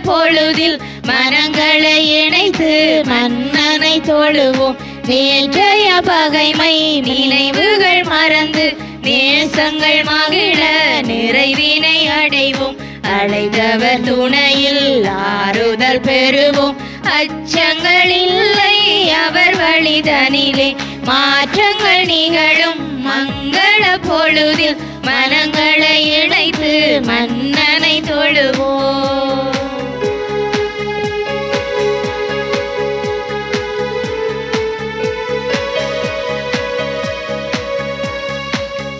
பொழுதில் மனங்களை இணைத்து மன்னனை தொழுவோம். நேற்றைய பகைமை நினைவுகள் மறந்து நேசங்கள் மகிழ நிறைவினை அடைவோம். அழைத்தவர் துணையில் ஆறுதல் பெறுவோம். அச்சங்கள் இல்லை அவர் வழிதனிலே மாற்றங்கள் நிகழும். மங்கள பொழுதில் மனங்களை இணைத்து மன்னனை தொழுவோம்.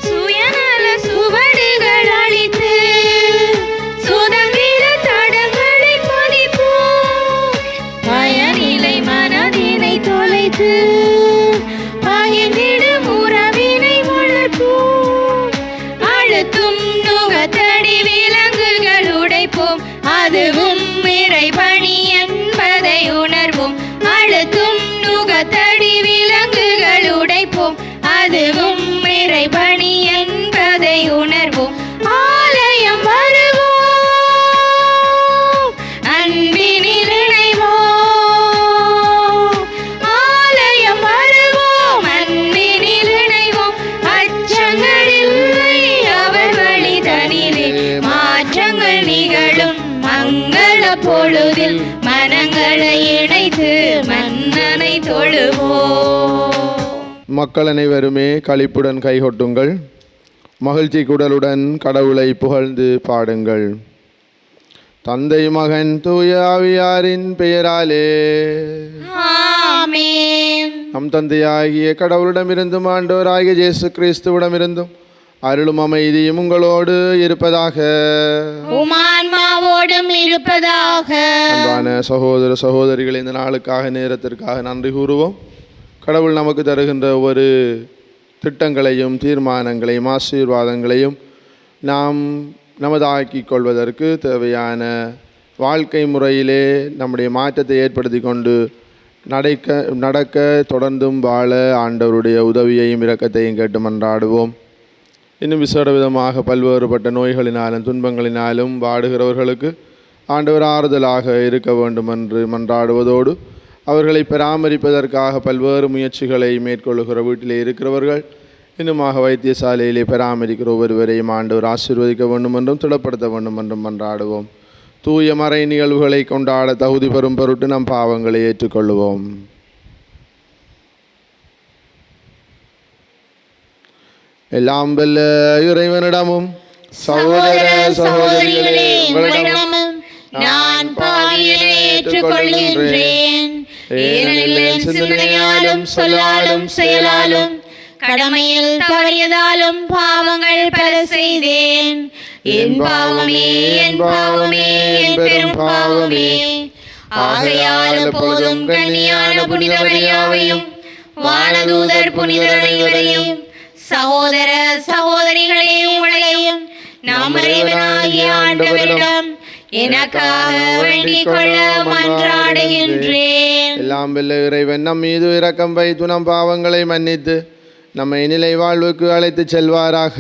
சுயநல சுவடுகள் அழித்து சுதந்திர தடங்களை பதிப்போம். பயனிலை மனதினை தொலைத்து பகிர்ந்திடும் உறவினை வளர்ப்போம். அழுத்தும் நுகத்தடி விலங்குகள் உடைப்போம். அதுவும் இறைபணி என்பதை உணர்வோம். அழுத்தும் நுகத்தடி விலங்குகள் உடைப்போம். அதுவும் இறைபணி என்பதை உணர்வோம். ஆலயம் வருவோம், அன்பினில் இணைவோம். ஆலயம் வருவோம், அன்பினில் இணைவோம். அச்சங்கள் இல்லை அவர் வழிதனிலே மாற்றங்கள் நிகழும். மங்கள பொழுதில் மனங்களை இணைத்து மன்னனை தொழுவோம். மக்கள் அனைவருமே களிப்புடன் கைகொட்டுங்கள். மகிழ்ச்சி குடலுடன் கடவுளை புகழ்ந்து பாடுங்கள். தந்தை மகன் தூய ஆவியாரின் பெயராலே ஆமென். நம் தந்தையாகிய கடவுளிடமிருந்தும் ஆண்டவராகிய இயேசு கிறிஸ்துவிடமிருந்தும் அருளும் அமைதியும் உங்களோடு இருப்பதாக. உமான்மாவோடும் இருப்பதாக. அன்பான சகோதர சகோதரிகள், இந்த நாளுக்காக நேரத்திற்காக நன்றி கூறுவோம். கடவுள் நமக்கு தருகின்ற ஒவ்வொரு திட்டங்களையும் தீர்மானங்களையும் ஆசீர்வாதங்களையும் நாம் நமதாக்கிக் கொள்வதற்கு தேவையான வாழ்க்கை முறையிலே நம்முடைய மாற்றத்தை ஏற்படுத்தி கொண்டு நடக்க தொடர்ந்தும் வாழ ஆண்டவருடைய உதவியையும் இரக்கத்தையும் கேட்டு மன்றாடுவோம். இன்னும் விசேட விதமாக பல்வேறுபட்ட நோய்களினாலும் துன்பங்களினாலும் வாடுகிறவர்களுக்கு ஆண்டவர் ஆறுதலாக இருக்க வேண்டும் என்று மன்றாடுவதோடு அவர்களை பராமரிப்பதற்காக பல்வேறு முயற்சிகளை மேற்கொள்ளுகிற வீட்டிலே இருக்கிறவர்கள் இன்னுமாக வைத்தியசாலையிலே பராமரிக்கிற ஒவ்வொருவரையும் ஆண்டவர் ஆசீர்வதிக்க வேண்டும் என்றும் திடப்படுத்த வேண்டும் என்றும் மன்றாடுவோம். தூய மறை நிகழ்வுகளை கொண்டாட தகுதி பெறும் பொருட்டு நம் பாவங்களை ஏற்றுக்கொள்வோம். எல்லாம் வல்ல இறைவனிடமும் சகோதர சகோதரிகளே உங்களிடமும் நான் பாவியனை ஏற்றுக்கொள்கின்றேன். ஏனெனில் சிந்தனையாலும் சொல்லாலும் செயலாலும் கடமையில் தவறியதாலும் பாவங்கள் பல செய்தேன். என் பாவமே, என் பாவமே, என் பெரும் பாவமே. ஆகையால் எப்போதும் கன்னியான புனித மரியாவையும் வானதூதர் புனிதர் அனைவரையும் சகோதர சகோதரிகளே உங்களையும் நாம் இறைவனாகிய ஆண்டவரிடம் எனக்காக வேண்டிக் கொள்ள மன்றாடுகின்றேன். எல்லாம் வல்ல இறைவன் நம் மீது இரக்கம் வைத்து நம் பாவங்களை மன்னித்து நம்மை நிலை வாழ்வுக்கு அழைத்து செல்வாராக.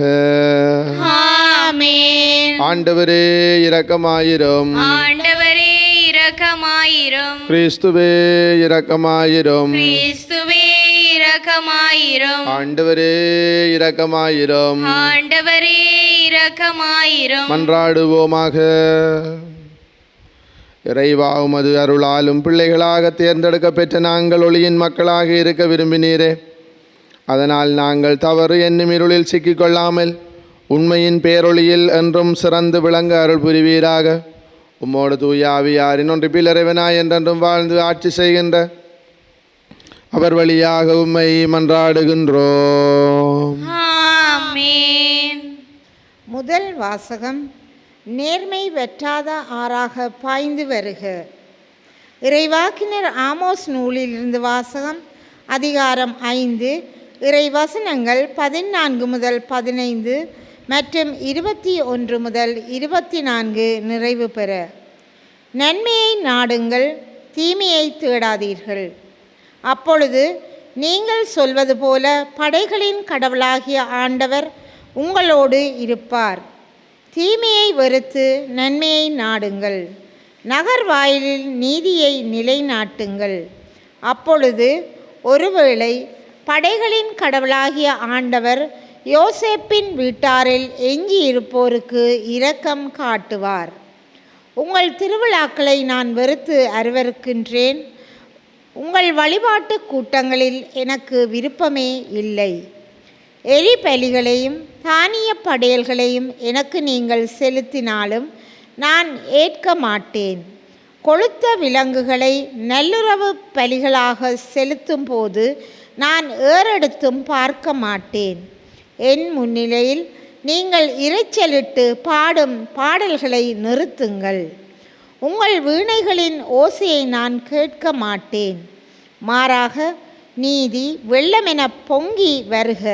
ஆமென். ஆண்டவரே இரக்கமாயிரும். ஆண்டவரே இரக்கமாயிரும். கிறிஸ்துவே இரக்கமாயிரும். கிறிஸ்துவே இரக்கமாயிரும். ஆண்டவரே இரக்கமாயிரும். ஆண்டவரே இரக்கமாயிரும். மன்றாடுவோமாக. இறைவா, உமது அருளாலும் பிள்ளைகளாக தேர்ந்தெடுக்க பெற்ற நாங்கள் ஒளியின் மக்களாக இருக்க விரும்பினீரே. அதனால் நாங்கள் தவறு என்னும் இருளில் சிக்கிக்கொள்ளாமல் உண்மையின் பேரொளியில் என்றும் சிறந்து விளங்க அருள் புரிவீராக. உம்மோடு தூய ஆவியாரின் ஒன்றிப்பில் இறைவனாய் என்றென்றும் வாழ்ந்து ஆட்சி செய்கின்ற அவர் வழியாக உம்மை மன்றாடுகின்றோம். ஆமென். முதல் வாசகம். நேர்மை வெற்றாத ஆறாக பாய்ந்து வருக. இறைவாக்கினர் ஆமோஸ் நூலிலிருந்து வாசகம். அதிகாரம் 5, இறைவசனங்கள் 14 முதல் 15 மற்றும் 21 முதல் 24 நிறைவு பெற. நன்மையை நாடுங்கள், தீமையை தேடாதீர்கள். அப்பொழுது நீங்கள் சொல்வது போல படைகளின் கடவுளாகிய ஆண்டவர் உங்களோடு இருப்பார். தீமையை வெறுத்து நன்மையை நாடுங்கள். நகர்வாயிலில் நீதியை நிலைநாட்டுங்கள். அப்பொழுது ஒருவேளை படைகளின் கடவுளாகிய ஆண்டவர் யோசேப்பின் வீட்டாரில் எஞ்சியிருப்போருக்கு இரக்கம் காட்டுவார். உங்கள் திருவிழாக்களை நான் வெறுத்து அருவருக்கின்றேன். உங்கள் வழிபாட்டு கூட்டங்களில் எனக்கு விருப்பமே இல்லை. எரி பலிகளையும் தானிய படையல்களையும் எனக்கு நீங்கள் செலுத்தினாலும் நான் ஏற்க மாட்டேன். கொழுத்த விலங்குகளை நல்லுறவு பலிகளாக செலுத்தும் போது நான் ஏறெடுத்தும் பார்க்க மாட்டேன். என் முன்னிலையில் நீங்கள் இரைச்சலிட்டு பாடும் பாடல்களை நிறுத்துங்கள். உங்கள் வீணைகளின் ஓசையை நான் கேட்க மாட்டேன். மாறாக நீதி வெள்ளமென பொங்கி வருக,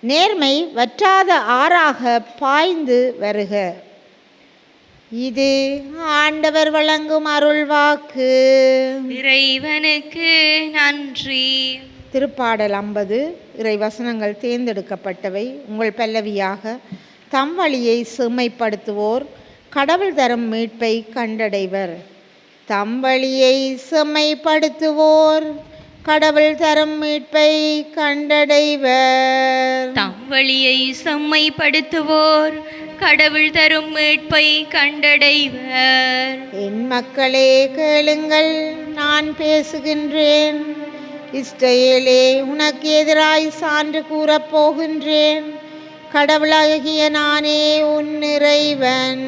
நேர்மை வற்றாத ஆறாக பாய்ந்து வருக. இது ஆண்டவர் வழங்கும் அருள்வாக்கு. இறைவனுக்கு நன்றி. திருப்பாடல் 50 இறைவசனங்கள் தேர்ந்தெடுக்கப்பட்டவை. உங்கள் பல்லவியாக: தம் வழியை செம்மைப்படுத்துவோர் கடவுள் தரும் மீட்பை கண்டடைவர். தம் வழியை செம்மைப்படுத்துவோர் கடவுள் தரும் மீட்பை கண்டடைவர். தம் வழியை செம்மைப்படுத்துவோர் கடவுள் தரும் மீட்பை கண்டடைவர். என் மக்களே கேளுங்கள், நான் பேசுகின்றேன். இஸ்ரவேலே, உனக்கு எதிராய் சான்று கூறப் போகின்றேன். கடவுளாகிய நானே உன் இறைவன்.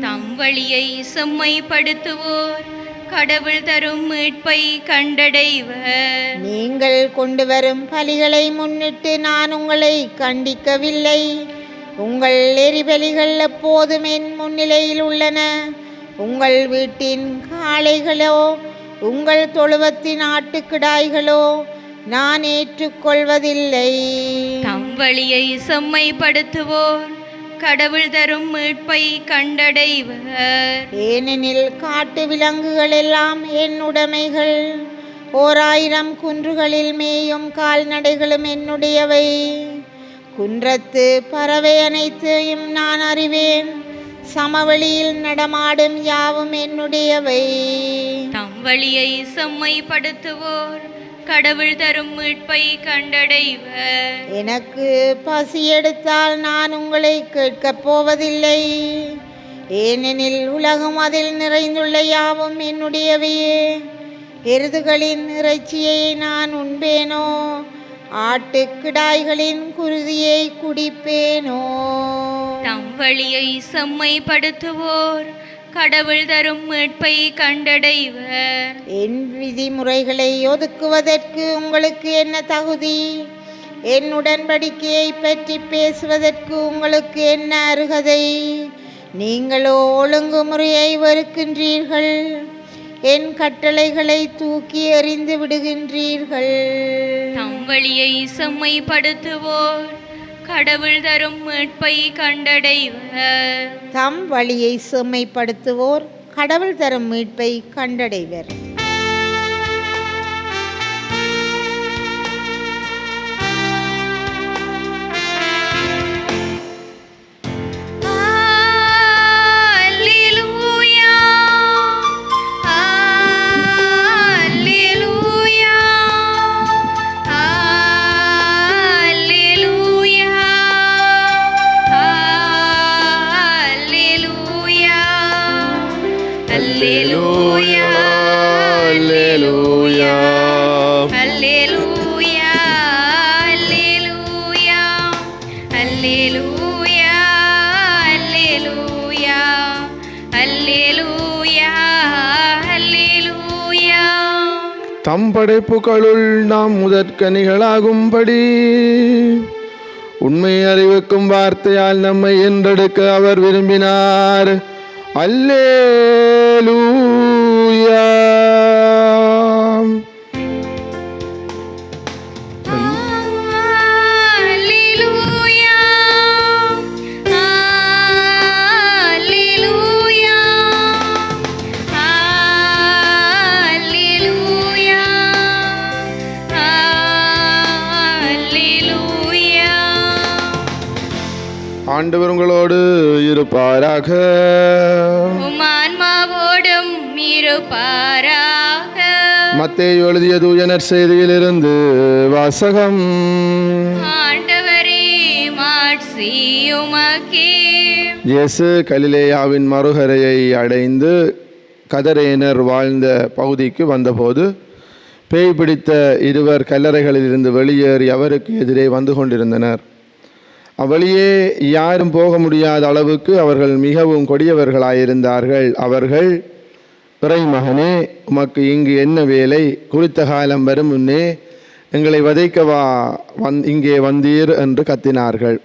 தம் வழியை செம்மைப்படுத்துவோர் கடவுள் தரும் மீட்பை கண்டடைவர். நீங்கள் கொண்டு வரும் பலிகளை முன்னிட்டு நான் உங்களை கண்டிக்கவில்லை. உங்கள் எரிபலிகள் எப்போதும் என் முன்னிலையில் உள்ளன. உங்கள் வீட்டின் காளைகளோ உங்கள் தொழுவத்தின் ஆட்டுக்கிடாய்களோ நான் ஏற்றுக்கொள்வதில்லை. தம் வழியை செம்மைப்படுத்துவோர் கடவுள் தரும் மீட்பை கண்டடைவர். ஏனெனில் காட்டு விலங்குகள் எல்லாம் என் உடைமைகள். 1000 குன்றுகளில் மேயும் கால்நடைகளும் என்னுடையவை. குன்றத்து பறவை அனைத்தையும் நான் அறிவேன். சமவெளியில் நடமாடும் யாவும் என்னுடையவை. தம் வழியை செம்மைப்படுத்துவோர் கடவுள் தரும் மீட்பை கண்டடைவர். எனக்கு பசி எடுத்தால் நான் உங்களை கேட்கப் போவதில்லை. ஏனெனில் உலகம் அதில் நிறைந்துள்ள யாவும் என்னுடையவையே. எருதுகளின் இறைச்சியை நான் உண்பேனோ? ஆட்டுக்கிடாய்களின் குருதியை குடிப்பேனோ? தம் வழியை செம்மைப்படுத்துவோர் கடவுள் தரும் மீட்பை கண்டடைவர். என் விதிமுறைகளை ஒதுக்குவதற்கு உங்களுக்கு என்ன தகுதி? என் உடன்படிக்கையை பற்றி பேசுவதற்கு உங்களுக்கு என்ன அருகதை? நீங்களோ ஒழுங்குமுறையை வெறுக்கின்றீர்கள். என் கட்டளைகளை தூக்கி எறிந்து விடுகின்றீர்கள். தம் வழியை செம்மைப்படுத்துவோர் கடவுள் தரும் மீட்பை கண்டடைவர். தம் வழியை செம்மைப்படுத்துவோர் கடவுள் தரும் மீட்பை கண்டடைவர். தம் படைப்புகளுள் நாம் முதற்கனிகளாகும்படி உண்மை அறிவிக்கும் வார்த்தையால் நம்மை என்றெடுக்க அவர் விரும்பினார். அல்லேலூயா. ஆண்டவர் உங்களோடு இருப்பாராக. உம் ஆன்மாவோடும் கொடுப்பாராக. மத்தேயு எழுதிய தூய நற்செய்தியிலிருந்து வாசகம். ஆண்டவரே, மாட்சி உமக்கே. இயேசு கலிலேயாவின் மறுகரையை அடைந்து கதரேனர் வாழ்ந்த பகுதிக்கு வந்தபோது பேய் பிடித்த இருவர் கல்லறைகளிலிருந்து வெளியேறி அவருக்கு எதிரே வந்து கொண்டிருந்தனர். அவ்வழியே யாரும் போக முடியாத அளவுக்கு அவர்கள் மிகவும் கொடியவர்களாயிருந்தார்கள். அவர்கள், இறைமகனே, உமக்கு இங்கு என்ன வேலை? குறித்த காலம் வரும் முன்னே எங்களை வதைக்கவா இங்கே வந்தீர் என்று கத்தினார்கள்.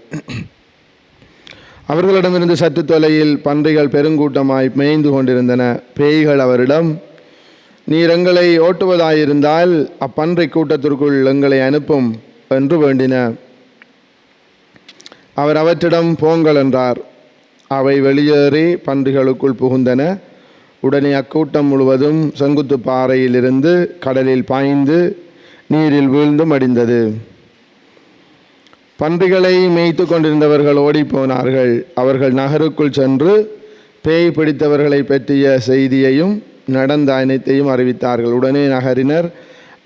அவர்களிடமிருந்து சற்று தொலையில் பன்றிகள் பெருங்கூட்டமாய் மேய்ந்து கொண்டிருந்தன. பேய்கள் அவரிடம், நீர் எங்களை ஓட்டுவதாயிருந்தால் அப்பன்றை கூட்டத்திற்குள் எங்களை அனுப்பும் என்று வேண்டின. அவர் அவற்றிடம் போங்கள் என்றார். அவை வெளியேறி பன்றிகளுக்குள் புகுந்தன. உடனே அக்கூட்டம் முழுவதும் செங்குத்து பாறையிலிருந்து கடலில் பாய்ந்து நீரில் வீழ்ந்து மடிந்தது. பன்றிகளை மேய்த்து கொண்டிருந்தவர்கள் ஓடிப்போனார்கள். அவர்கள் நகருக்குள் சென்று பேய் பிடித்தவர்களை பற்றிய செய்தியையும் நடந்த அனைத்தையும் அறிவித்தார்கள். உடனே நகரினர்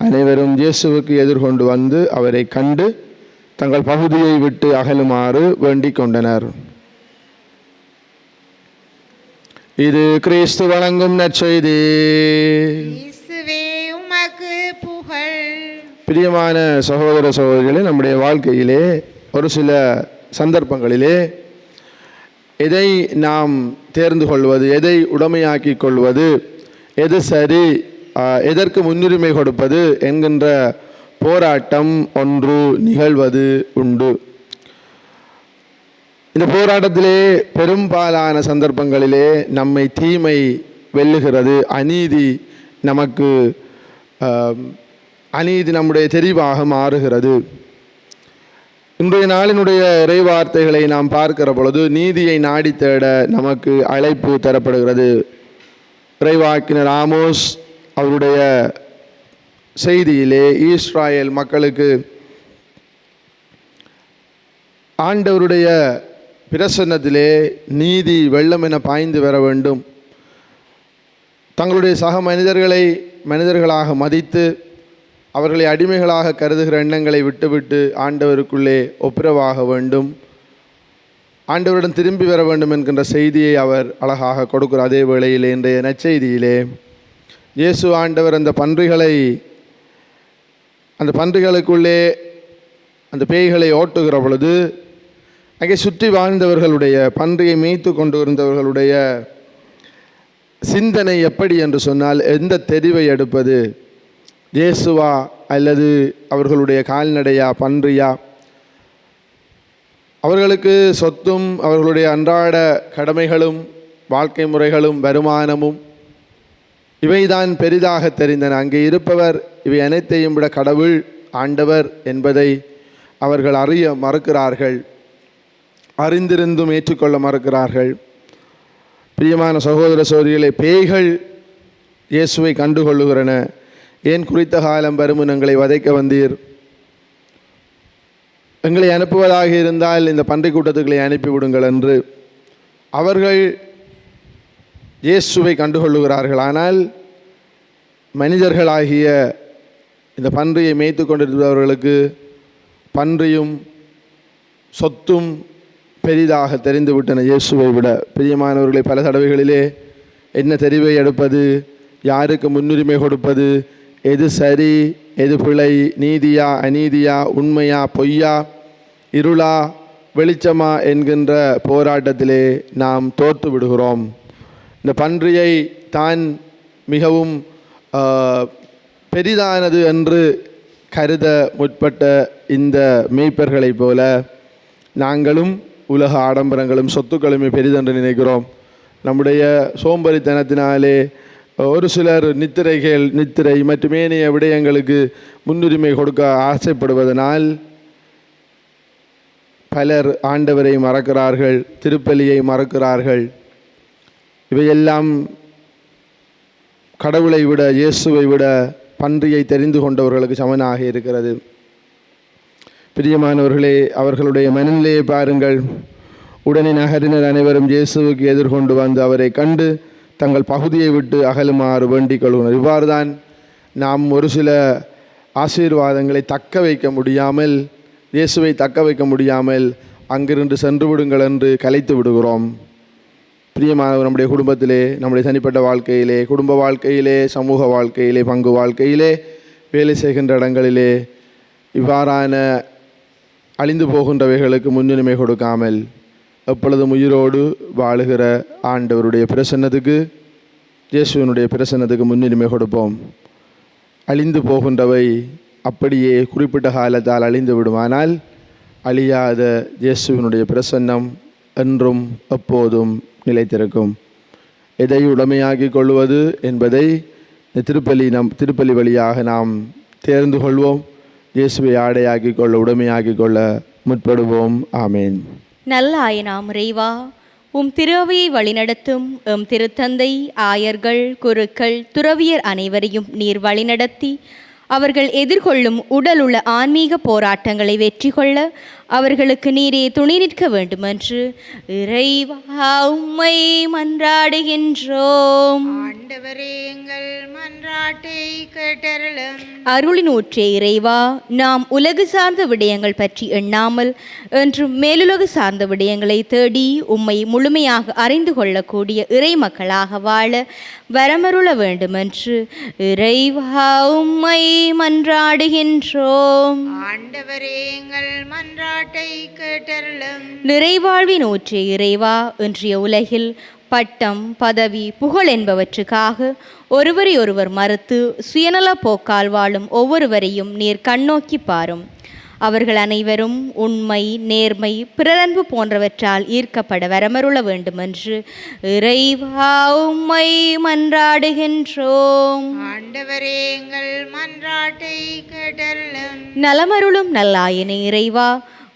அனைவரும் இயேசுவுக்கு எதிர்கொண்டு வந்து அவரை கண்டு தங்கள் பகுதியை விட்டு அகலுமாறு வேண்டிக் கொண்டனர். இது கிறிஸ்து வழங்கும் நற்செய்தி. இயேசுவே உமக்கு புகழ். பிரியமான சகோதர சகோதரிகளே, நம்முடைய வாழ்க்கையிலே ஒரு சில சந்தர்ப்பங்களிலே எதை நாம் தேர்ந்து கொள்வது, எதை உடைமையாக்கி கொள்வது, எது சரி, எதற்கு முன்னுரிமை கொடுப்பது என்கின்ற போராட்டம் ஒன்று நிகழ்வது உண்டு. இந்த போராட்டத்திலே பெரும்பாலான சந்தர்ப்பங்களிலே நம்மை தீமை வெல்லுகிறது. அநீதி நம்முடைய தெரிவாக மாறுகிறது. இன்றைய நாளினுடைய இறைவார்த்தைகளை நாம் பார்க்கிற பொழுது நீதியை நாடி தேட நமக்கு அழைப்பு தரப்படுகிறது. இறைவாக்கினர் ஆமோஸ் அவருடைய செய்தியிலே இஸ்ராயேல் மக்களுக்கு ஆண்டவருடைய பிரசன்னத்திலே நீதி வெள்ளம் என பாய்ந்து வர வேண்டும், தங்களுடைய சக மனிதர்களை மனிதர்களாக மதித்து அவர்களை அடிமைகளாக கருதுகிற எண்ணங்களை விட்டுவிட்டு ஆண்டவருக்குள்ளே ஒப்புரவாக வேண்டும், ஆண்டவரிடம் திரும்பி வர வேண்டும் என்கின்ற செய்தியை அவர் அழகாக கொடுக்கிறார். அதே வேளையிலே இன்றைய நற்செய்தியிலே இயேசு ஆண்டவர் அந்த பன்றிகளுக்குள்ளே அந்த பேய்களை ஓட்டுகிற பொழுது அங்கே சுற்றி வாழ்ந்தவர்களுடைய, பன்றியை மேய்த்து கொண்டு இருந்தவர்களுடைய சிந்தனை எப்படி என்று சொன்னால், எந்த தெரிவை எடுப்பது, இயேசுவா அல்லது அவர்களுடைய கால்நடையா, பன்றியா? அவர்களுக்கு சொத்தும் அவர்களுடைய அன்றாட கடமைகளும் வாழ்க்கை முறைகளும் வருமானமும் இவைதான் பெரிதாக தெரிந்தன. அங்கே இருப்பவர் இவை அனைத்தையும் விட கடவுள், ஆண்டவர் என்பதை அவர்கள் அறிய மறுக்கிறார்கள், அறிந்திருந்தும் ஏற்றுக்கொள்ள மறுக்கிறார்கள். பிரியமான சகோதர சகோதரிகளே, பேய்கள் இயேசுவை கண்டுகொள்ளுகிறன. ஏன் குறித்த காலம் வரும் எங்களை வதைக்க வந்தீர்? எங்களை அனுப்புவதாக இருந்தால் இந்த பன்றி கூட்டத்துக்களை அனுப்பிவிடுங்கள் என்று அவர்கள் இயேசுவை கண்டுகொள்ளுகிறார்கள். ஆனால் மனிதர்களாகிய இந்த பன்றியை மேய்த்து கொண்டிருந்தவர்களுக்கு பன்றியும் சொத்தும் பெரிதாக தெரிந்துவிட்டன இயேசுவை விட. பிரியமானவர்களை, பல தடவைகளிலே என்ன தெரிவை எடுப்பது, யாருக்கு முன்னுரிமை கொடுப்பது, எது சரி எது பிழை, நீதியா அநீதியா, உண்மையா பொய்யா, இருளா வெளிச்சமா என்கின்ற போராட்டத்திலே நாம் தோற்று விடுகிறோம். இந்த பன்றியை தான் மிகவும் பெரிதானது என்று கருத முற்பட்ட இந்த மேய்ப்பர்களைப் போல நாங்களும் உலக ஆடம்பரங்களும் சொத்துக்களுமே பெரிதென்று நினைக்கிறோம். நம்முடைய சோம்பரித்தனத்தினாலே ஒரு சிலர் நித்திரை மற்றும் ஏனைய விடயங்களுக்கு முன்னுரிமை கொடுக்க ஆசைப்படுவதனால் பலர் ஆண்டவரை மறக்கிறார்கள், திருப்பலியை மறக்கிறார்கள். இவையெல்லாம் கடவுளை விட, இயேசுவை விட பன்றியை தெரிந்து கொண்டவர்களுக்கு சமனாக இருக்கிறது. பிரியமானவர்களே, அவர்களுடைய மனநிலையை பாருங்கள். உடனே நகரினர் அனைவரும் இயேசுவுக்கு எதிர்கொண்டு வந்து அவரை கண்டு தங்கள் பகுதியை விட்டு அகலுமாறு வேண்டிக் கொள்கிறோம். இவ்வாறு தான் நாம் ஒரு சில ஆசீர்வாதங்களை தக்க வைக்க முடியாமல், இயேசுவை தக்க வைக்க முடியாமல் அங்கிருந்து சென்று விடுங்கள் என்று கலைத்து விடுகிறோம். பிரியமானவர், நம்முடைய குடும்பத்திலே, நம்முடைய தனிப்பட்ட வாழ்க்கையிலே, குடும்ப வாழ்க்கையிலே, சமூக வாழ்க்கையிலே, பங்கு வாழ்க்கையிலே, வேலை செய்கின்ற இடங்களிலே இவ்வாறான அழிந்து போகின்றவைகளுக்கு முன்னுரிமை கொடுக்காமல் எப்பொழுதும் உயிரோடு வாழுகிற ஆண்டவருடைய பிரசன்னத்துக்கு, இயேசுவினுடைய பிரசன்னத்துக்கு முன்னுரிமை கொடுப்போம். அழிந்து போகின்றவை அப்படியே குறிப்பிட்ட காலத்தால் அழிந்து விடுமானால் அழியாத இயேசுவினுடைய பிரசன்னம் என்றும் எப்போதும் நிலைத்திருக்கும். எதை உடைமையாக்கி கொள்வது என்பதை திருப்பலி வழியாக நாம் தேர்ந்து கொள்வோம். இயேசுவை ஆடையாக்கி கொள்ள, உடைமையாக்கி கொள்ள முற்படுவோம். ஆமேன். நல்ல ஆயனாம் இறைவா, உம் திருவையை வழிநடத்தும் எம் திருத்தந்தை, ஆயர்கள், குருக்கள், துறவியர் அனைவரையும் நீர் வழிநடத்தி அவர்கள் எதிர்கொள்ளும் உடலுள்ள ஆன்மீக போராட்டங்களை வெற்றி கொள்ள அவர்களுக்கு நீரே துணை நிற்க வேண்டுமென்று இறைவா உம்மை மன்றாடுகின்றோம். ஆண்டவரே, எங்கள் மன்றாட்டை கேட்டருளும். அருளின் ஊற்றே இறைவா, நாம் உலகு சார்ந்த விடயங்கள் பற்றி எண்ணாமல் என்றும் மேலுலகு சார்ந்த விடயங்களை தேடி உம்மை முழுமையாக அறிந்து கொள்ளக்கூடிய இறை மக்களாக வாழ வரமருள வேண்டுமென்று இறைவா உம்மை மன்றாடுகின்றோம். ஆண்டவரே, எங்கள் மன்றாட்டை கேட்டருளும். நிறைவாழ்வின் ஊற்றே இறைவா, இன்றைய உலகில் பட்டம், பதவி, புகழ் என்பவற்றுக்காக ஒருவரை ஒருவர் மறுத்து சுயநல போக்கால் வாழும் ஒவ்வொருவரையும் நீர் கண்ணோக்கி பாரும். அவர்கள் அனைவரும் உண்மை, நேர்மை, பிறரன்பு போன்றவற்றால் ஈர்க்கப்பட வரமருள வேண்டுமென்று இறைவா உம்மை மன்றாடுகின்றோம். ஆண்டவரே, எங்கள் மன்றாட்டை கேட்டருளும். நலமருளும் நல்லாயனே இறைவா,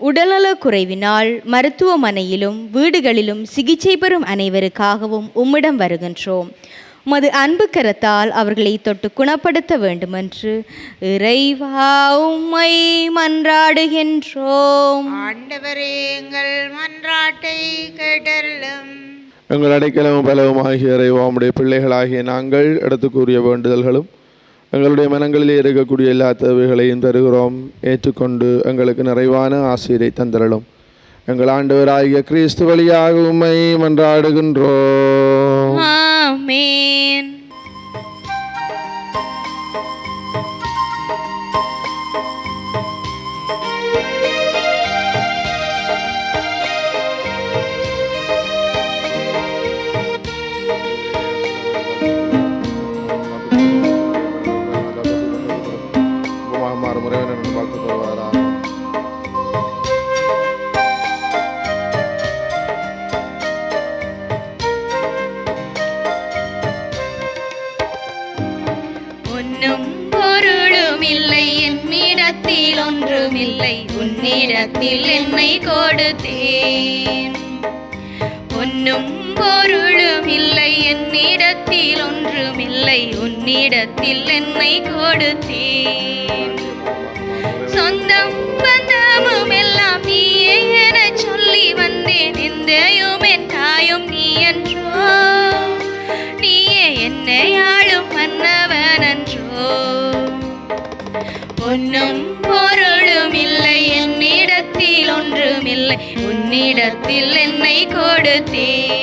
உடல்நலக் குறைவினால் மருத்துவமனையிலும் வீடுகளிலும் சிகிச்சை பெறும் அனைவருக்காகவும் உம்மிடம் வருகின்றோம். உமது அன்பு கரத்தால் அவர்களை தொட்டு குணப்படுத்த வேண்டுமென்று இறைவா உம்மை மன்றாடுகின்றோம். ஆண்டவரே, எங்கள் மன்றாட்டை கேட்டருளும். எங்கள் அடைக்கலமும் பலவுமாகிய இறைவா, உம்முடைய பிள்ளைகளாகிய நாங்கள் எடுத்துக்கூறிய வேண்டுதல்களும் எங்களுடைய மனங்களிலே இருக்கக்கூடிய எல்லா தேவைகளையும் தருகிறோம். ஏற்றுக்கொண்டு எங்களுக்கு நிறைவான ஆசீரை தந்தரலும். எங்கள் ஆண்டவராகிய கிறிஸ்து வழியாக உம்மை மன்றாடுகின்றோம். ஆமென். ஒன்றுமில்லை, உன்னிடத்தில் என்னை கொடுத்தேன். பொன்னும் பொருளும் இல்லை, என்னிடத்தில் ஒன்றுமில்லை, உன்னிடத்தில் என்னை கொடுத்தேன். சொந்தம் பந்தமும் எல்லாம் நீயே என சொல்லி வந்தேன். எந்தையும் என் தாயும் நீ என்றோ, நீயே என்னை ஆளும் மன்னவன் என்றோ. பொன்னும் பொருளும் இல்லை, என்னிடத்தில் ஒன்றுமில்லை, உன்னிடத்தில் என்னை கொடுத்தேன்.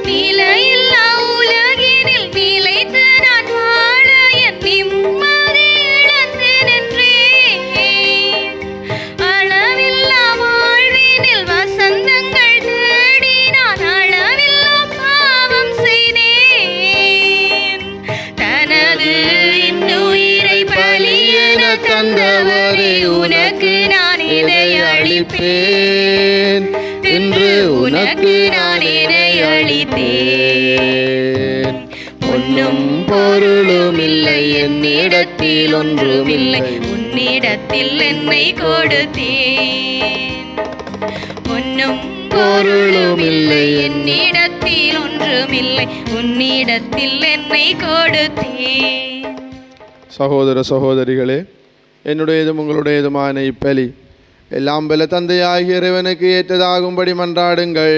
நிலையில்லா உலகினில் நிலைத்து நான் வாழ என் நிம்மதி இழந்து நின்றேன். அளவில்லா வாழ்வினில் வசந்தங்கள் தேடி நான் அளவில்லா பாவம் செய்தேன். தனது இன்னுயிரை பலியென தந்தவரே, உனக்கு நான் இதை அளிப்பேன். இன்று உனக்கு நான் இதை அளித்தேன். பொன்னும் பொருளும் இல்லை, என்னிடத்தில் ஒன்றுமில்லை, உன்னிடத்தில் என்னை கொடுத்தேன். பொன்னும் பொருளும் இல்லை, என்னிடத்தில் ஒன்றுமில்லை, உன்னிடத்தில் என்னை கொடுத்தேன். சகோதர சகோதரிகளே, என்னுடையதும் உங்களுடையதுமான இப்பலி எல்லாம் பல தந்தையாகிய இறைவனுக்கு ஏற்றதாகும்படி மன்றாடுங்கள்.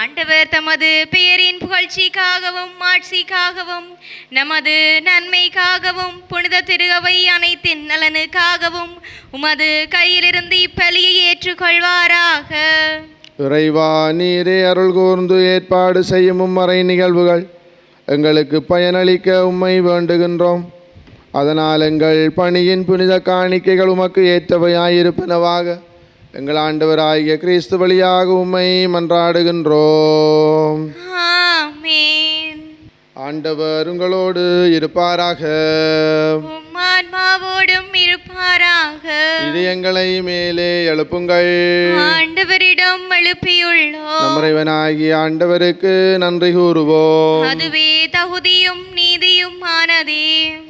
ஆண்டவர் தமது பெயரின் புகழ்ச்சிக்காகவும் மாட்சிக்காகவும் நமது நன்மைக்காகவும் புனித திருவை அனைத்தின் நலனுக்காகவும் உமது கையிலிருந்து இப்பலியை ஏற்றுக்கொள்வாராக. இறைவா, நீரே அருள் கூர்ந்து ஏற்பாடு செய்யும் மறை நிகழ்வுகள் எங்களுக்கு பயனளிக்க உம்மை வேண்டுகின்றோம். அதனால் எங்கள் பணியின் புனித காணிக்கைகள் உமக்கு ஏற்றவையாயிருப்பனவாக எங்கள் ஆண்டவராகிய கிறிஸ்து வழியாக உம்மை மன்றாடுகின்றோம். ஆமென். ஆண்டவர் உங்களோடு இருப்பாராக. உம் ஆன்மாவோடும் இருப்பாராக. இதயங்களை மேலே எழுப்புங்கள். ஆண்டவரிடம் எழுப்பியுள்ளோம். நம் இறைவனாகிய ஆண்டவருக்கு நன்றி கூறுவோம். அதுவே தகுதியும் நீதியும் ஆனதே.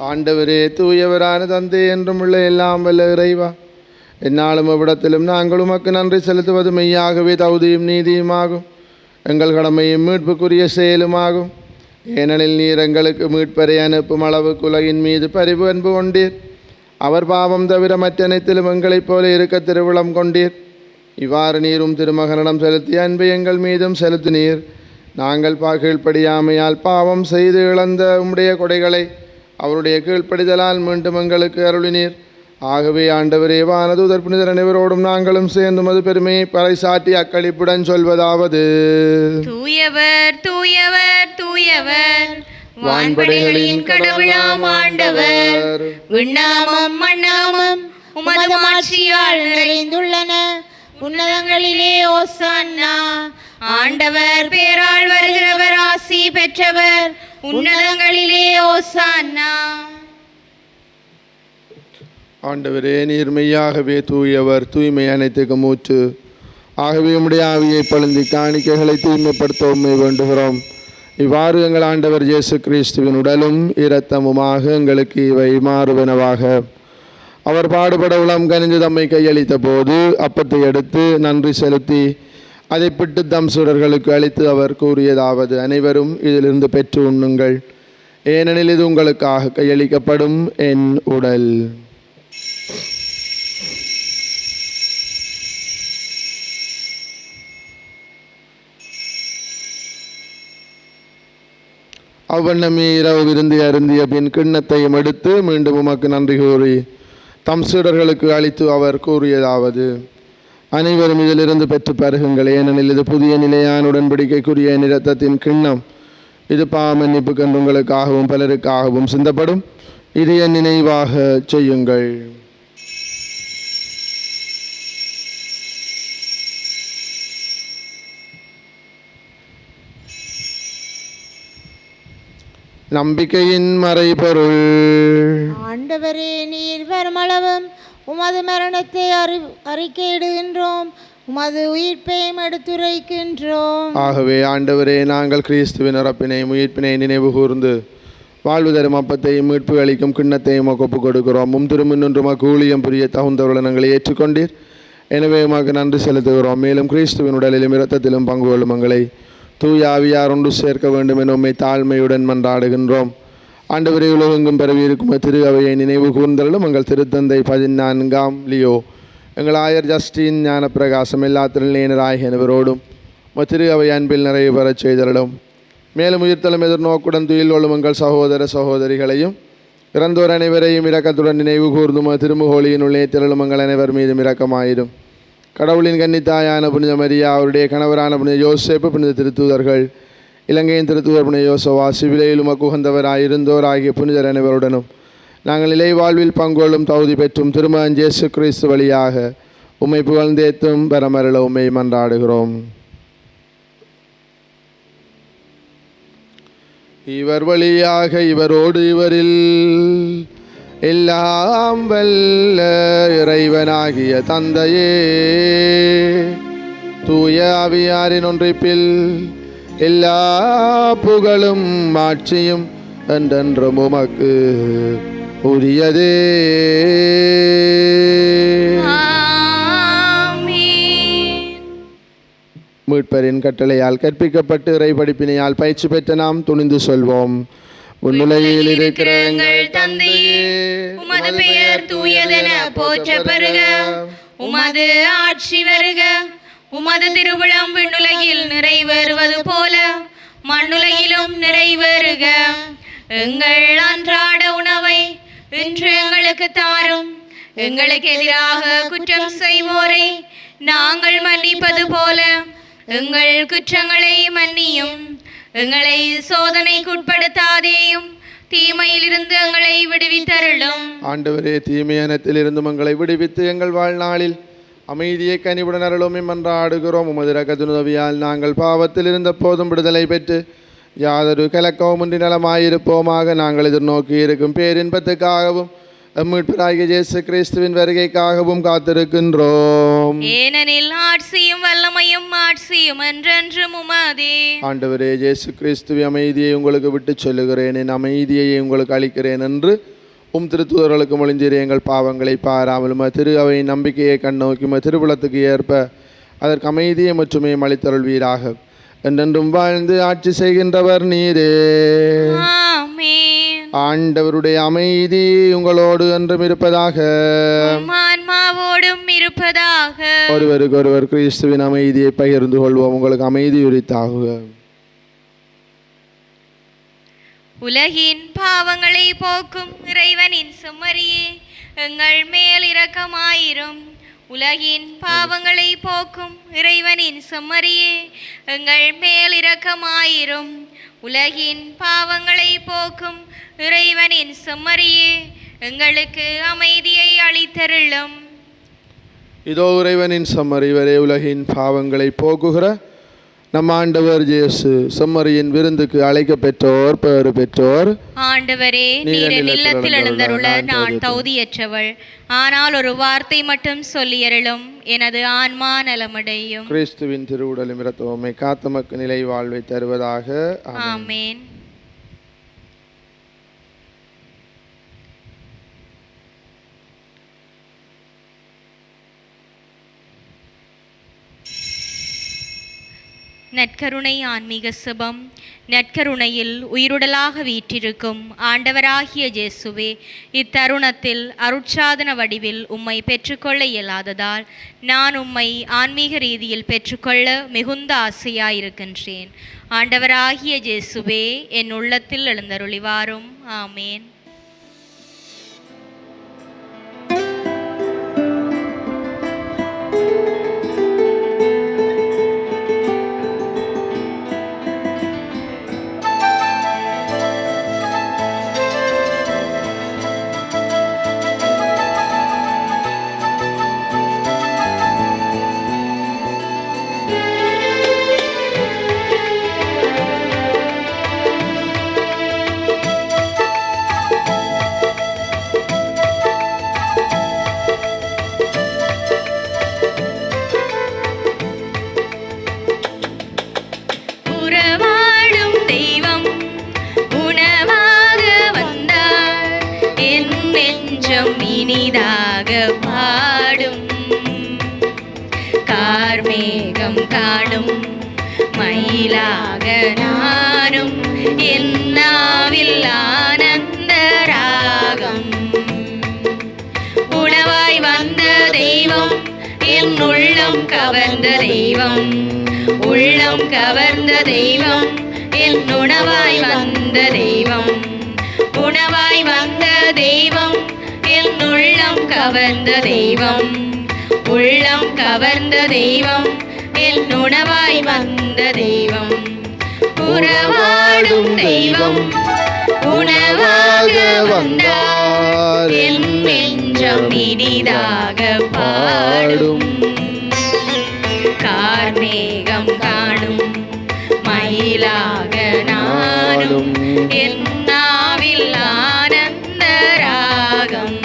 ஆண்டவரே, தூயவரான தந்தை என்றும் உள்ள எல்லாம் வல்ல இறைவா, எந்நாளும் எவ்விடத்திலும் நாங்கள் உமக்கு நன்றி செலுத்துவது மெய்யாகவே தகுதியும் நீதியுமாகும், எங்கள் கடமையும் மீட்புக்குரிய செயலுமாகும். ஏனெனில் நீர் எங்களுக்கு மீட்பரை அனுப்பும் அளவுக்கு உலகின் மீது பரிவு அன்பு கொண்டீர். அவர் பாவம் தவிர மற்றனைத்திலும் எங்களைப் போல இருக்க திருவிழம் கொண்டீர். இவ்வாறு நீரும் திருமகனிடம் செலுத்திய அன்பை எங்கள் மீதும் செலுத்தினீர். நாங்கள் கீழ்ப்படியாமையால் பாவம் செய்து இழந்த உம்முடைய கொடைகளை அவருடைய கீழ்ப்படிதலால் மீண்டும் எங்களுக்கு அருளினீர். ஆகவே ஆண்டவரே, வானதூதர் புனிதர் அனைவரோடும் நாங்களும் சேர்ந்து மது பெருமையை பறைசாட்டி அக்களிப்புடன் சொல்வதாவது: தூயவர் தூயவர் தூயவர், வான்படைகளின் கடவுளாம் ஆண்டவர். விண்ணாமம் மண்ணாமம் உமது மாட்சியால் நிறைந்துள்ளன. உன்னதங்களிலே ஓசான்னா. ஆண்டவர் பேரால் வருகிறவர் ஆசி பெற்றவர். உன்னதங்களிலே ஓசான்னா. ஆண்டவரே, நீர் மெய்யாகவே தூயவர், தூய்மை அனைத்துக்கு மூச்சு. ஆகவே உம்முடைய ஆவியை பொழுந்தி காணிக்கைகளை தூய்மைப்படுத்த உம்மை வேண்டுகிறோம். இவ்வாறு எங்கள் ஆண்டவர் இயேசு கிறிஸ்துவின் உடலும் இரத்தமுமாக எங்களுக்கு இவை மாறுவனவாக. அவர் பாடுபட உளம் கனிந்து தம்மை கையளித்த போது அப்பத்தை எடுத்து நன்றி செலுத்தி அதை பிட்டு தம் சீடர்களுக்கு அளித்து அவர் கூறியதாவது: அனைவரும் இதிலிருந்து பெற்று உண்ணுங்கள், ஏனெனில் இது உங்களுக்காக கையளிக்கப்படும் என் உடல். அவ்வண்ணமே இரவு விருந்து அருந்திய பின் கிண்ணத்தையும் எடுத்து மீண்டும் உமக்கு நன்றி கூறி தம் சீடர்களுக்கு அளித்து அவர் கூறியதாவது: அனைவரும் இதிலிருந்து பெற்று பருகுங்கள், ஏனெனில் இது புதிய நிலையான உடன்படிக்கைக்குரிய இரத்தத்தின் கிண்ணம். இது பாவ மன்னிப்புக்கென்று உங்களுக்காகவும் பலருக்காகவும் சிந்தப்படும். இது என் நினைவாக செய்யுங்கள். நம்பிக்கையின் மறைபொருள். ஆண்டவரே, நீர் வருமளவும் உமது மரணத்தை அறிக்கையிடுகின்றோம், உமது உயிர்ப்பையும் எடுத்துரைக்கின்றோம். ஆகவே ஆண்டவரே, நாங்கள் கிறிஸ்துவின் இறப்பினையும் உயிர்ப்பினை நினைவு கூர்ந்து வாழ்வு தரும் அப்பத்தையும் மீட்பு அளிக்கும் கிண்ணத்தையும் ஒப்புக் கொடுக்கிறோம். திருமின்னும் உமக்கு ஊழியம் புரிய தகுந்தவர்கள் நாங்கள் ஏற்றுக்கொண்டீர். எனவே உமக்கு நன்றி செலுத்துகிறோம். மேலும் கிறிஸ்துவின் உடலிலும் இரத்தத்திலும் பங்கு கொள்ளும் எங்களை தூய ஆவியார் ஒன்று சேர்க்க வேண்டும் என உம்மை தாழ்மையுடன் மன்றாடுகின்றோம். ஆண்டவரே, உலகெங்கும் பரவி இருக்கும் திரு அவையை நினைவு கூர்ந்தலும் எங்கள் திருத்தந்தை 14ஆம் லியோ, எங்கள் ஆயர் ஜஸ்டின் ஞான பிரகாசம், எல்லா திருநேனராகிய அனைவரோடும் திரு அவை அன்பில் நிறைவு பெறச் செய்தலும். மேலும் உயிர்த்தலும் எதிர்நோக்குடன் துயில் கொள்ளும் எங்கள் சகோதர சகோதரிகளையும் இறந்தோர் அனைவரையும் இரக்கத்துடன் நினைவு கூர்ந்தும் திருமுகோலியின் உள்ளே திரளும் எங்கள் அனைவர் மீதும் இரக்கமாயிடும். கடவுளின் கன்னித்தாயான புனித மரியா, அவருடைய கணவரான புனித யோசேப்பு, புனித திருத்தூதர்கள், இலங்கையின் திருத்தூதர் புனித யோசவா, சிவிலையிலும் அக்குகந்தவராயிருந்தோர் ஆகிய புனிதர் அனைவருடனும் நாங்கள் நிலை வாழ்வில் பங்கொள்ளும் தகுதி பெற்றும் திருமகன் இயேசு கிறிஸ்து வழியாக உம்மை புகழ்ந்தேத்தும் பரமருள உம்மை மன்றாடுகிறோம். இவர் வழியாக இவரோடு இவரில் எல்லாம் வல்ல இறைவனாகிய தந்தையே, தூய ஆவியாரின் ஒன்றிப்பில் எல்லா புகழும் ஆட்சியும் என்றென்றும் உமக்கு உரியதே. மீட்பரின் கட்டளையால் கற்பிக்கப்பட்டு இறை படிப்பினையால் பயிற்சி பெற்ற நாம் துணிந்து சொல்வோம்: உன்னுலகில் இருக்கிற எங்கள் தந்தையே, உமது பெயர் தூயதென போற்ற பெறுக. உமது ஆட்சி வருக. உமது திருவிழம் விண்ணுலகில் நிறைவேறுவது போல மண்ணுலகிலும் நிறைவேறுக. எங்கள் அன்றாட உணவை இன்று எங்களுக்கு தாரும். எங்களுக்கு எதிராக குற்றம் செய்வோரை நாங்கள் மன்னிப்பது போல எங்கள் குற்றங்களை மன்னியும். எங்களை சோதனைக்குட்படுத்தாதேயும், தீமையிலிருந்து எங்களை விடுவித்தருளும். ஆண்டவரே, தீமையானத்திலிருந்து எங்களை விடுவித்து எங்கள் வாழ்நாளில் அமைதியை கனிவுடன் அருளும் மன்றாடுகிறோம். உமது இரக்கத்தின் உதவியால் நாங்கள் பாவத்தில் இருந்த போதும் விடுதலை பெற்று யாதொரு கலக்கவுமின்றி நலமாயிருப்போமாக. நாங்கள் எதிர்நோக்கி இருக்கும் பேரின்பத்துக்காகவும் மீட்பராகிய இயேசு கிறிஸ்துவின் வருகைக்காகவும் காத்திருக்கின்றோம். ஏனெனில் ஆட்சியும் வல்லமையும் மாட்சியும் என்றென்றும் உமதே. ஆண்டவரே இயேசு கிறிஸ்துவை, அமைதியை உங்களுக்கு விட்டு சொல்லுகிறேன், என் அமைதியை உங்களுக்கு அளிக்கிறேன் என்று திருத்தூதர்களுக்கு மொழிஞ்சீரே. எங்கள் பாவங்களை பாராமலும் திரு அவை நம்பிக்கையை கண்ணோக்கி திருவுளத்துக்கு ஏற்ப அதற்கு அமைதியை மற்றுமே அளித்தருள்வீராக. என்றென்றும் வாழ்ந்து ஆட்சி செய்கின்றவர் நீரே. ஆண்டவருடைய அமைதி உங்களோடு என்றும் இருப்பதாக. ஆன்மாவோடும் இருப்பதாக. ஒருவருக்கு ஒருவர் கிறிஸ்துவின் அமைதியை பகிர்ந்து கொள்வோம். உங்களுக்கு அமைதி உரித்தாகுக. உலகின் பாவங்களை போக்கும் இறைவனின் செம்மறியே, எங்கள் மேல் இரக்கமாயிரும். உலகின் பாவங்களை போக்கும் இறைவனின் செம்மறியே, எங்கள் மேல் இரக்கமாயிரும். உலகின் பாவங்களை போக்கும் இறைவனின் செம்மறியே, எங்களுக்கு அமைதியை அளித்தருளும். இதோ இறைவனின் செம்மறி, வரை உலகின் பாவங்களை போக்குகிற நம் ஆண்டவர் இயேசு. செம்மறியின் விருந்துக்கு அழைக்க பெற்றோர் பேறு பெற்றோர். ஆண்டவரே, நீர் இல்லத்தில் எழுந்தருள நான் தகுதியற்றவள். ஆனால் ஒரு வார்த்தை மட்டும் சொல்லியருளும், எனது ஆன்மா நலமடையும். கிறிஸ்துவின் திருவுடலும் இரத்தமுமே காத்தமக்கு நிலை வாழ்வை தருவதாக. ஆமேன். நற்கருணை ஆன்மீக சுபம். நற்கருணையில் உயிருடலாக வீற்றிருக்கும் ஆண்டவராகிய இயேசுவே, இத்தருணத்தில் அருட்சாதன வடிவில் உம்மை பெற்றுக்கொள்ள இயலாததால் நான் உம்மை ஆன்மீக ரீதியில் பெற்றுக்கொள்ள மிகுந்த ஆசையாயிருக்கின்றேன். ஆண்டவராகிய இயேசுவே, என் உள்ளத்தில் எழுந்தருளிவாரும். ஆமேன். இனிதாக பாடும் கார்மேகம் காணும் மயிலாக நானும் என்னாவில் ஆனந்த ராகம். உணவாய் வந்த தெய்வம் என் உள்ளம் கவர்ந்த தெய்வம், உள்ளம் கவர்ந்த தெய்வம் என் உணவாய் வந்த தெய்வம், உணவாய் வந்த தெய்வம் என் உள்ளம் கவர்ந்த தெய்வம், உள்ளம் கவர்ந்த தெய்வம் என் உணவாய் வந்த தெய்வம். உறவாடும் தெய்வம் உணவாக வந்தார், என் நெஞ்சம் இனிதாக பாடும். கார்மேகம் காணும் மயிலாக நானும் என் நாவில் ஆனந்த ராகம்.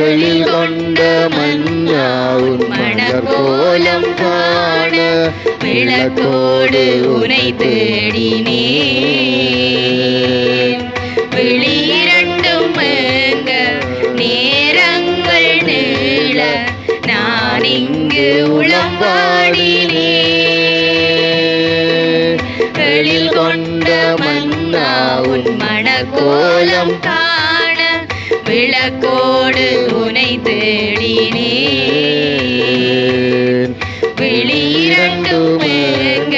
எழில் கொண்ட மஞ்ஞாவுன் மணக்கோலம் காண விளக்கோடு உனை தேடினேன். விழிரண்டும் ஏங்க கோலம் காண விளக்கோடு உனை தேடினேன். விழிரண்டும் ஏங்க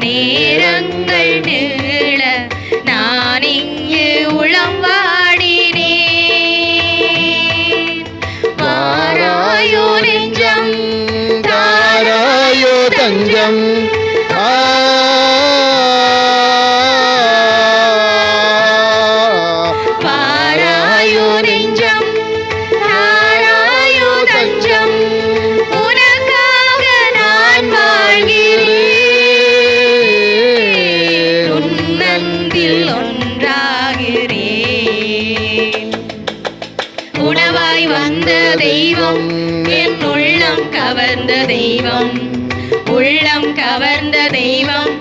நேரங்கள் நீள நான் இங்கு உளம் வாடினேன். வாராயோ நெஞ்சம் தாராயோ தஞ்சம் வாராயோ நெஞ்சம் தாராயோ தஞ்சம் உனக்காக நான் வாழ்கிறேன். உன்னந்தில் ஒன்றாகிறேன். உணவாய் வந்த தெய்வம் என் உள்ளம் கவர்ந்த தெய்வம். உள்ளம் கவர்ந்த தெய்வம்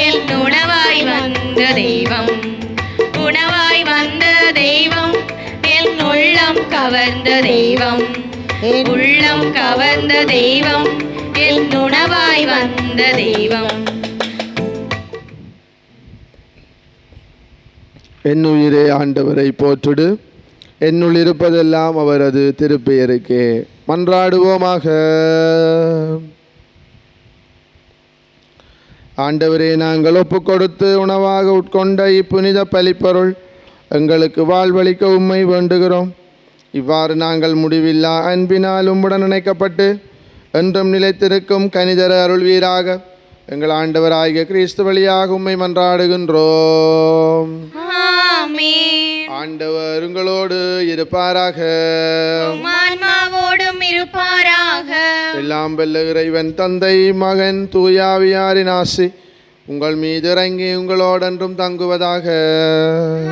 என் உணவாய் வந்த தெய்வம். உணவாய் வந்த தெய்வம் என் உள்ளம் கவர்ந்த தெய்வம். உள்ளம் கவர்ந்த தெய்வம் என் உணவாய் வந்த தெய்வம். என் உயிரே ஆண்டவரை போற்றுடு, என்னுள் இருப்பதெல்லாம் அவரது திருப்பெயருக்கே. மன்றாடுவோமாக. ஆண்டவரே, நாங்கள் ஒப்பு கொடுத்து உணவாக உட்கொண்ட இப்புனித பலிப்பொருள் எங்களுக்கு வாழ்வளிக்க உம்மை வேண்டுகிறோம். இவ்வாறு நாங்கள் முடிவில்லா அன்பினால் உம்முடன் இணைக்கப்பட்டு என்றும் நிலைத்திருக்கும் கனிதர அருள்வீராக. எங்கள் ஆண்டவராகிய கிறிஸ்து வழியாக உம்மை மன்றாடுகின்றோம். ஆமென். ஆண்டவர் உங்களோடு இருப்பாராக. உம் ஆன்மாவோடும் இருப்பாராக. எல்லாம் வல்ல இறைவன் தந்தை, மகன், தூயாவியாரின் ஆசி உங்கள் மீது இறங்கி உங்களோடென்றும் தங்குவதாக.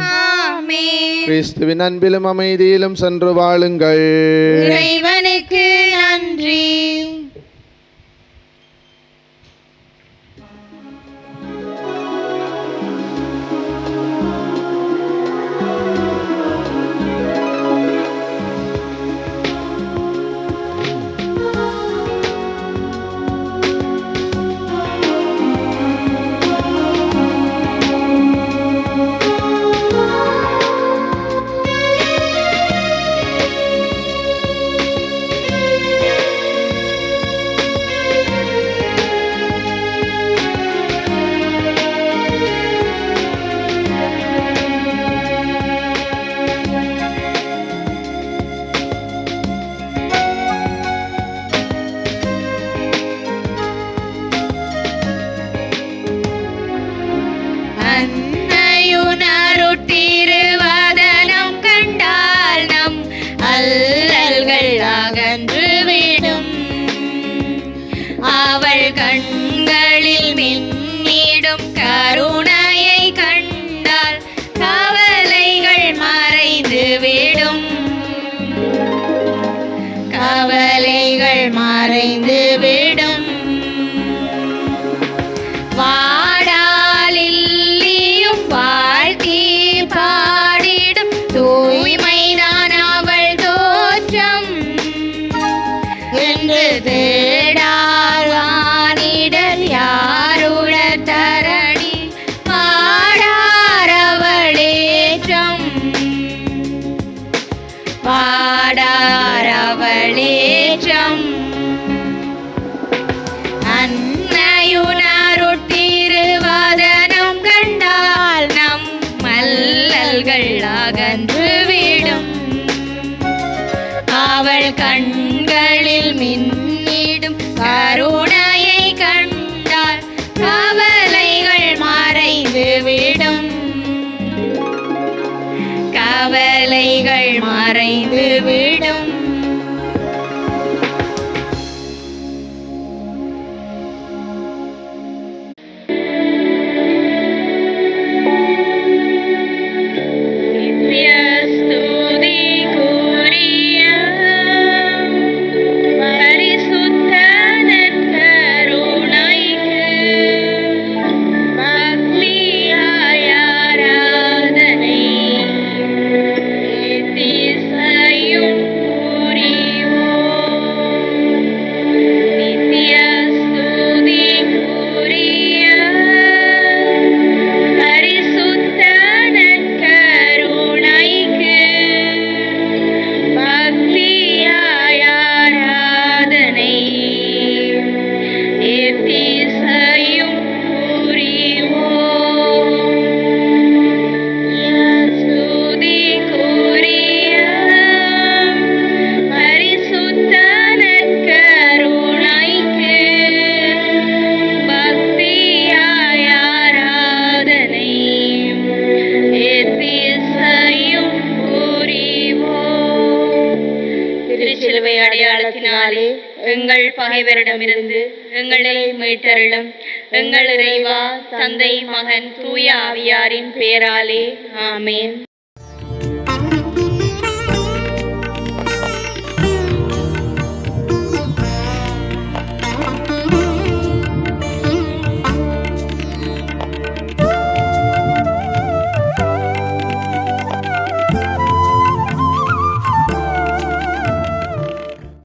ஆமென். கிறிஸ்துவின் அன்பிலும் அமைதியிலும் சென்று வாழுங்கள். இறைவனுக்கு நன்றி. அன்னையுணருட்டிருவதனம் கண்டால் நம் அல்லல்கள் அகன்று விடும். அவள் கண்களில் மின்னிடும் கருணையை கண்டால் கவலைகள் மறைந்து விடும். கவலைகள் மறைந்து விடும். வாடாலில்லியும் வாழ்க்கை பாடிடும் தூய்மைதான் அவள் தோற்றம் என்று தேடாவானிடர் யாருட தரணி பாடாரவளேற்றம். பாடாரவளேற்றம். அன்னையுணருட்டிருவதனம் கண்டால் நம் மல்லல்கள் அகன்று விடும். அவள் கண்களில் மின்னிடும் கருணையை கண்டால் கவலைகள் மறைந்து விடும். கவலைகள் மறைந்து விடும். திசையும் எங்கள் பகைவரிடமிருந்து எங்களை மீட்டருளும். எங்கள் இறைவா, தந்தை, மகன், தூய ஆவியாரின் பெயராலே. ஆமென்.